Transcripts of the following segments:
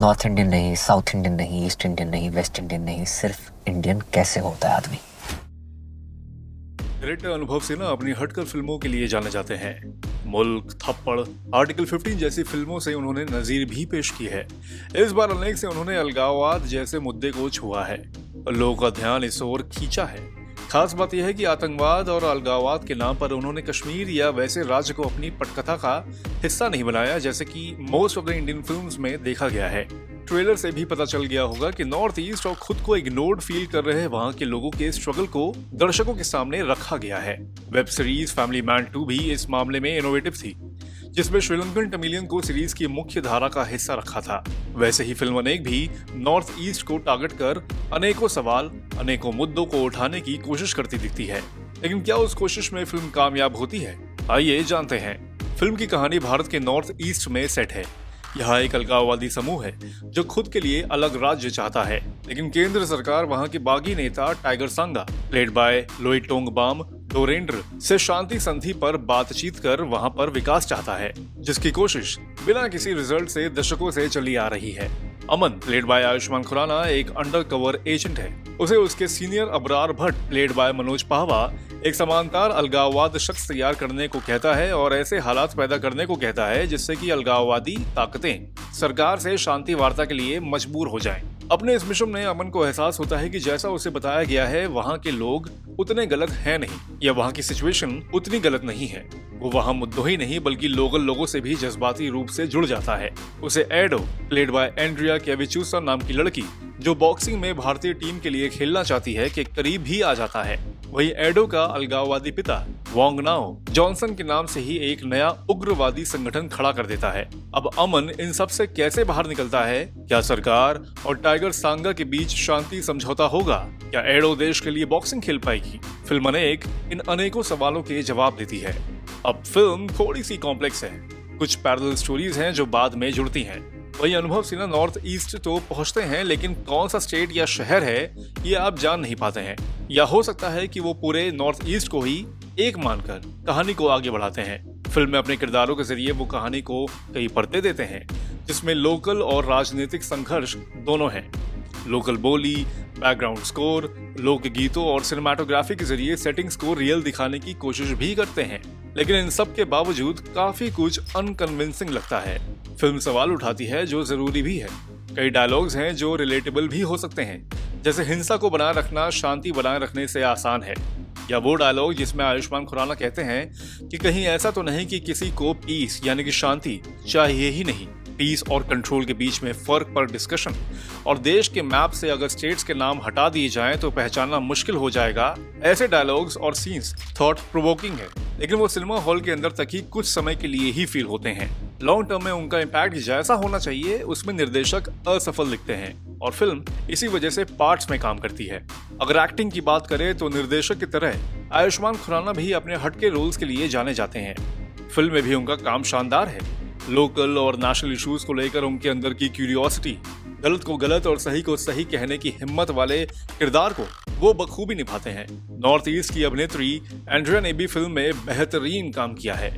North Indian नहीं, south Indian नहीं, east Indian नहीं, वेस्ट इंडियन नहीं, सिर्फ इंडियन कैसे होता है आदमी। डायरेक्टर अनुभव सिन्हा अपनी हटकर फिल्मों के लिए जाने जाते हैं। मुल्क, थप्पड़, आर्टिकल 15 जैसी फिल्मों से उन्होंने नजीर भी पेश की है। इस बार अनेक से उन्होंने अलगाववाद जैसे मुद्दे को छुआ है और लोगों का ध्यान इस ओर खींचा है। खास बात यह है कि आतंकवाद और अलगाववाद के नाम पर उन्होंने कश्मीर या वैसे राज्य को अपनी पटकथा का हिस्सा नहीं बनाया, जैसे कि most of the Indian films में देखा गया है। ट्रेलर से भी पता चल गया होगा कि नॉर्थ ईस्ट और खुद को इग्नोर्ड फील कर रहे वहां के लोगों के स्ट्रगल को दर्शकों के सामने रखा गया है। वेब सीरीज फैमिली मैन 2 भी इस मामले में इनोवेटिव थी, जिसमें श्रीलंकन तमिलियन को सीरीज की मुख्य धारा का हिस्सा रखा था। वैसे ही फिल्म अनेक भी नॉर्थ ईस्ट को टारगेट कर अनेकों सवाल, अनेकों मुद्दों को उठाने की कोशिश करती दिखती है। लेकिन क्या उस कोशिश में फिल्म कामयाब होती है? आइए जानते हैं। फिल्म की कहानी भारत के नॉर्थ ईस्ट में सेट है। यहाँ एक अलगाववादी समूह है जो खुद के लिए अलग राज्य चाहता है, लेकिन केंद्र सरकार वहाँ के बागी नेता टाइगर सांगा, प्लेड बाय लोइटोंगबाम डोरेंद्र, से शांति संधि पर बातचीत कर वहाँ पर विकास चाहता है, जिसकी कोशिश बिना किसी रिजल्ट से दशकों से चली आ रही है। अमन, प्लेड बाय आयुष्मान खुराना, एक अंडर कवर एजेंट है। उसे उसके senior Abrar Bhatt, played by Manoj Pahwa, एक समांतर अलगाववाद शख्स तैयार करने को कहता है और ऐसे हालात पैदा करने को कहता है जिससे कि अलगाववादी ताकतें सरकार से शांति वार्ता के लिए मजबूर हो जाएं। अपने इस मिशन में अमन को एहसास होता है कि जैसा उसे बताया गया है वहाँ के लोग उतने गलत हैं नहीं, या वहाँ की सिचुएशन उतनी गलत नहीं है। वो वहाँ मुद्दों ही नहीं बल्कि लोकल लोगों से भी जज्बाती रूप से जुड़ जाता है। उसे एडो, प्लेड बाय एंड्रिया केविचूसा नाम की लड़की, जो बॉक्सिंग में भारतीय टीम के लिए खेलना चाहती है, के करीब भी आ जाता है। वही एडो का अलगाववादी पिता वोंग नाओ जॉनसन के नाम से ही एक नया उग्रवादी संगठन खड़ा कर देता है। अब अमन इन सब से कैसे बाहर निकलता है? क्या सरकार और टाइगर सांगा के बीच शांति समझौता होगा? क्या एडो देश के लिए बॉक्सिंग खेल पाएगी? फिल्म अनेक इन अनेकों सवालों के जवाब देती है। अब फिल्म थोड़ी सी कॉम्प्लेक्स है, कुछ पैरेलल स्टोरीज हैं जो बाद में जुड़ती हैं। वही अनुभव सिन्हा नॉर्थ ईस्ट तो पहुंचते हैं, लेकिन कौन सा स्टेट या शहर है ये आप जान नहीं पाते हैं, या हो सकता है कि वो पूरे नॉर्थ ईस्ट को ही एक मानकर कहानी को आगे बढ़ाते हैं। फिल्म में अपने किरदारों के जरिए वो कहानी को कई परतें देते हैं, जिसमें लोकल और राजनीतिक संघर्ष दोनों हैं। लोकल बोली, बैकग्राउंड स्कोर, लोकगीतों और सिनेमाटोग्राफी के जरिए सेटिंग्स को रियल दिखाने की कोशिश भी करते हैं, लेकिन इन सब के बावजूद काफी कुछ अनकन्विंसिंग लगता है। फिल्म सवाल उठाती है जो जरूरी भी है। कई डायलॉग्स हैं जो रिलेटेबल भी हो सकते हैं, जैसे हिंसा को बनाए रखना शांति बनाए रखने से आसान है, या वो डायलॉग जिसमें आयुष्मान खुराना कहते हैं कि कहीं ऐसा तो नहीं कि किसी को पीस यानी कि शांति चाहिए ही नहीं। पीस और कंट्रोल के बीच में फर्क पर डिस्कशन, और देश के मैप से अगर स्टेट्स के नाम हटा दिए जाएं तो पहचानना मुश्किल हो जाएगा। ऐसे डायलॉग्स और सीन्स थॉट प्रोवोकिंग है, लेकिन वो सिनेमा हॉल के अंदर तक ही कुछ समय के लिए ही फील होते हैं। लॉन्ग टर्म में उनका इम्पैक्ट जैसा होना चाहिए उसमें निर्देशक असफल दिखते हैं, और फिल्म इसी वजह से पार्ट्स में काम करती है। अगर एक्टिंग की बात करें तो निर्देशक की तरह आयुष्मान खुराना भी अपने हटके रोल्स के लिए जाने जाते हैं। फिल्म में भी उनका काम शानदार है। लोकल और नेशनल इश्यूज को लेकर उनके अंदर की क्यूरियोसिटी, गलत को गलत और सही को सही कहने की हिम्मत वाले किरदार को वो बखूबी निभाते हैं। नॉर्थ ईस्ट की अभिनेत्री एंड्रिया ने भी फिल्म में बेहतरीन काम किया है।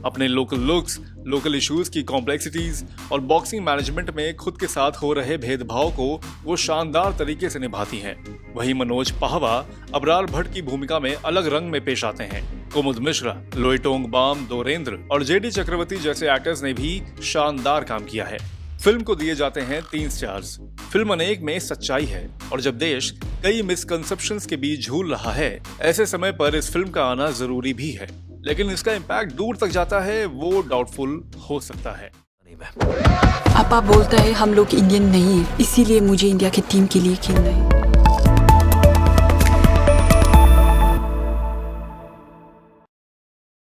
अपने लोकल लुक्स, लोकल इश्यूज की कॉम्प्लेक्सिटीज और बॉक्सिंग मैनेजमेंट में खुद के साथ हो रहे भेदभाव को वो शानदार तरीके से निभाती हैं। वहीं मनोज पाहवा अबरार भट्ट की भूमिका में अलग रंग में पेश आते हैं। कुमुद मिश्रा, लोइटोंगबाम डोरेंद्र और जेडी चक्रवर्ती जैसे एक्टर्स ने भी शानदार काम किया है। फिल्म को दिए जाते हैं 3 स्टार्स। फिल्म अनेक में सच्चाई है, और जब देश कई मिसकंसेप्शंस के बीच झूल रहा है, ऐसे समय पर इस फिल्म का आना जरूरी भी है, लेकिन इसका इम्पैक्ट दूर तक जाता है वो डाउटफुल हो सकता है। पापा बोलता है हम लोग इंडियन नहीं है, इसीलिए मुझे इंडिया की टीम के लिए खेलना है।